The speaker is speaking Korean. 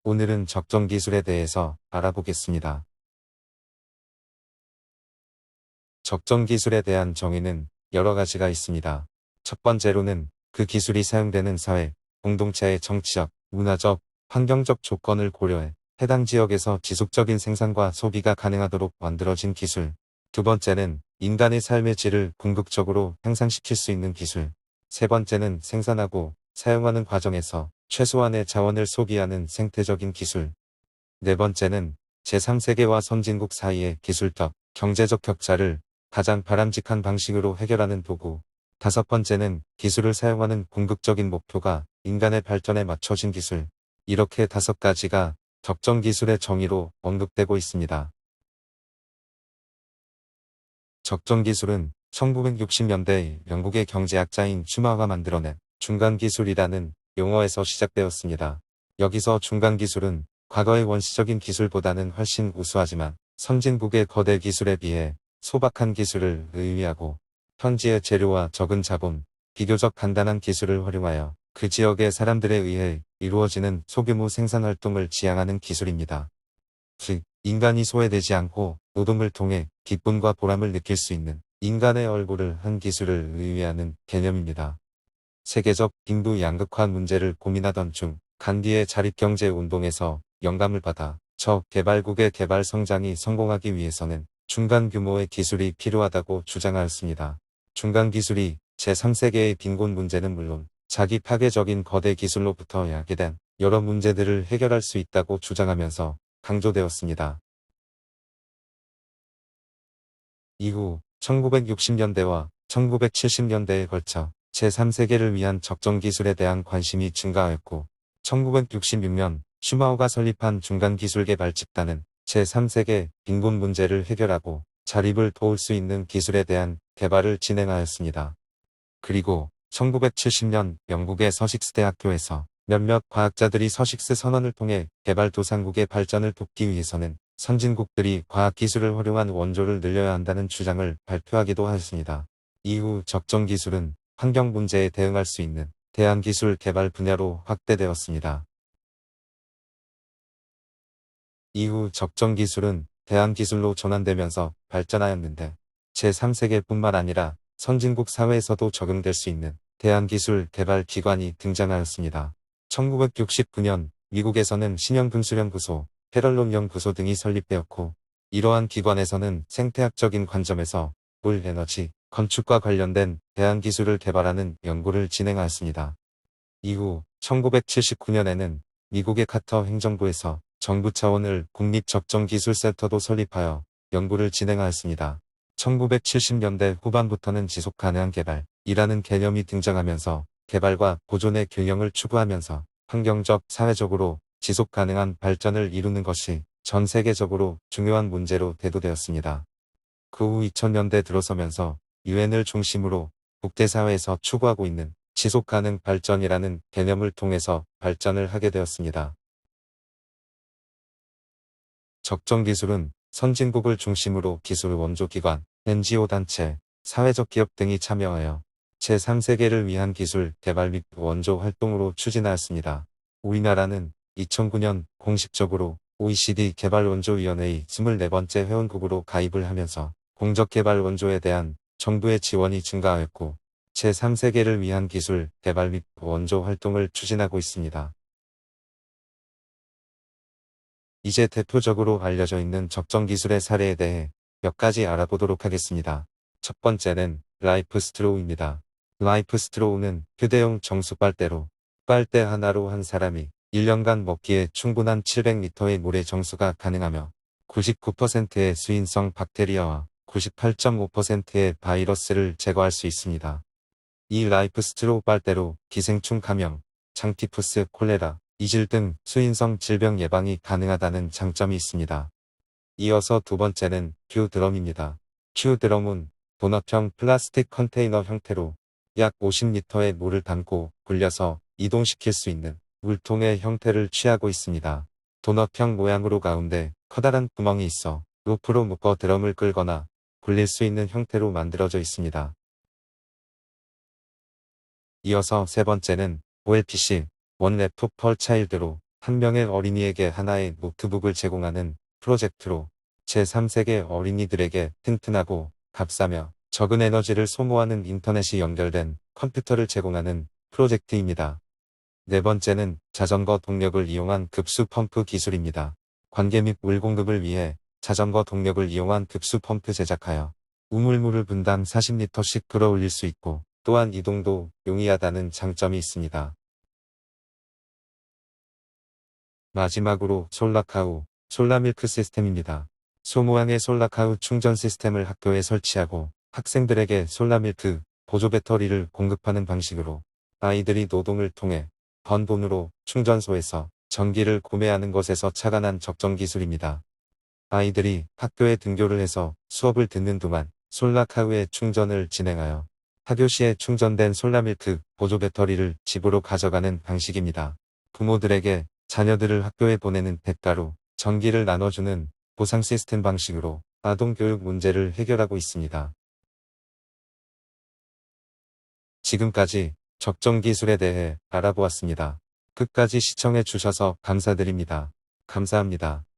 오늘은 적정 기술에 대해서 알아보겠습니다. 적정 기술에 대한 정의는 여러 가지가 있습니다. 첫 번째로는 그 기술이 사용되는 사회, 공동체의 정치적, 문화적, 환경적 조건을 고려해 해당 지역에서 지속적인 생산과 소비가 가능하도록 만들어진 기술. 두 번째는 인간의 삶의 질을 궁극적으로 향상시킬 수 있는 기술. 세 번째는 생산하고 사용하는 과정에서 최소한의 자원을 소비하는 생태적인 기술. 네 번째는 제3세계와 선진국 사이의 기술적, 경제적 격차를 가장 바람직한 방식으로 해결하는 도구. 다섯 번째는 기술을 사용하는 궁극적인 목표가 인간의 발전에 맞춰진 기술. 이렇게 다섯 가지가 적정 기술의 정의로 언급되고 있습니다. 적정 기술은 1960년대 영국의 경제학자인 슈마허가 만들어낸 중간 기술이라는 용어에서 시작되었습니다. 여기서 중간 기술은 과거의 원시적인 기술보다는 훨씬 우수하지만 선진국의 거대 기술에 비해 소박한 기술을 의미하고 현지의 재료와 적은 자본, 비교적 간단한 기술을 활용하여 그 지역의 사람들에 의해 이루어지는 소규모 생산 활동을 지향하는 기술입니다. 즉, 인간이 소외되지 않고 노동을 통해 기쁨과 보람을 느낄 수 있는 인간의 얼굴을 한 기술을 의미하는 개념입니다. 세계적 빈부 양극화 문제를 고민하던 중 간디의 자립경제 운동에서 영감을 받아 저개발국의 개발 성장이 성공하기 위해서는 중간 규모의 기술이 필요하다고 주장하였습니다. 중간 기술이 제3세계의 빈곤 문제는 물론 자기 파괴적인 거대 기술로부터 야기된 여러 문제들을 해결할 수 있다고 주장하면서 강조되었습니다. 이후 1960년대와 1970년대에 걸쳐 제3세계를 위한 적정 기술에 대한 관심이 증가하였고 1966년 슈마허가 설립한 중간기술개발 집단은 제3세계 빈곤 문제를 해결하고 자립을 도울 수 있는 기술에 대한 개발을 진행하였습니다. 그리고 1970년 영국의 서식스 대학교에서 몇몇 과학자들이 서식스 선언을 통해 개발도상국의 발전을 돕기 위해서는 선진국들이 과학기술을 활용한 원조를 늘려야 한다는 주장을 발표하기도 하였습니다. 이후 적정 기술은 환경 문제에 대응할 수 있는 대안기술 개발 분야로 확대되었습니다. 이후 적정 기술은 대안기술로 전환되면서 발전하였는데 제3세계뿐만 아니라 선진국 사회에서도 적용될 수 있는 대안기술 개발 기관이 등장하였습니다. 1969년 미국에서는 신형분수연구소, 페럴론 연구소 등이 설립되었고 이러한 기관에서는 생태학적인 관점에서 물 에너지, 건축과 관련된 대안기술을 개발하는 연구를 진행하였습니다. 이후 1979년에는 미국의 카터 행정부에서 정부 차원의 국립적정기술센터도 설립하여 연구를 진행하였습니다. 1970년대 후반부터는 지속가능한 개발이라는 개념이 등장하면서 개발과 보존의 균형을 추구하면서 환경적, 사회적으로 지속가능한 발전을 이루는 것이 전 세계적으로 중요한 문제로 대두되었습니다. 그 후 2000년대 들어서면서 유엔을 중심으로 국제사회에서 추구하고 있는 지속가능 발전이라는 개념을 통해서 발전을 하게 되었습니다. 적정 기술은 선진국을 중심으로 기술 원조기관, NGO 단체, 사회적 기업 등이 참여하여 제3세계를 위한 기술 개발 및 원조 활동으로 추진하였습니다. 우리나라는 2009년 공식적으로 OECD 개발원조위원회의 24번째 회원국으로 가입을 하면서 공적개발 원조에 대한 정부의 지원이 증가하였고 제3세계를 위한 기술 개발 및 원조 활동을 추진하고 있습니다. 이제 대표적으로 알려져 있는 적정 기술의 사례에 대해 몇 가지 알아보도록 하겠습니다. 첫 번째는 라이프 스트로우입니다. 라이프 스트로우는 휴대용 정수 빨대로 빨대 하나로 한 사람이 1년간 먹기에 충분한 700리터의 물의 정수가 가능하며 99%의 수인성 박테리아와 98.5%의 바이러스를 제거할 수 있습니다. 이 라이프 스트로우 빨대로 기생충 감염, 장티푸스, 콜레라, 이질 등 수인성 질병 예방이 가능하다는 장점이 있습니다. 이어서 두 번째는 큐드럼입니다. 큐드럼은 도넛형 플라스틱 컨테이너 형태로 약 50리터의 물을 담고 굴려서 이동시킬 수 있는 물통의 형태를 취하고 있습니다. 도넛형 모양으로 가운데 커다란 구멍이 있어 로프로 묶어 드럼을 끌거나 굴릴 수 있는 형태로 만들어져 있습니다. 이어서 세 번째는 OLPC, 원 랩톱 펄 차일드로 한 명의 어린이에게 하나의 노트북을 제공하는 프로젝트로 제3세계 어린이들에게 튼튼하고 값싸며 적은 에너지를 소모하는 인터넷이 연결된 컴퓨터를 제공하는 프로젝트입니다. 네 번째는 자전거 동력을 이용한 급수 펌프 기술입니다. 관계 및 물 공급을 위해 자전거 동력을 이용한 급수 펌프 제작하여 우물물을 분당 40리터씩 끌어올릴 수 있고 또한 이동도 용이하다는 장점이 있습니다. 마지막으로 솔라카우, 솔라밀크 시스템입니다. 소모항의 솔라카우 충전 시스템을 학교에 설치하고 학생들에게 솔라밀크, 보조 배터리를 공급하는 방식으로 아이들이 노동을 통해 번 돈으로 충전소에서 전기를 구매하는 것에서 착안한 적정 기술입니다. 아이들이 학교에 등교를 해서 수업을 듣는 동안 솔라카우의 충전을 진행하여 학교 시에 충전된 솔라밀크 보조 배터리를 집으로 가져가는 방식입니다. 부모들에게 자녀들을 학교에 보내는 대가로 전기를 나눠주는 보상 시스템 방식으로 아동 교육 문제를 해결하고 있습니다. 지금까지 적정 기술에 대해 알아보았습니다. 끝까지 시청해 주셔서 감사드립니다. 감사합니다.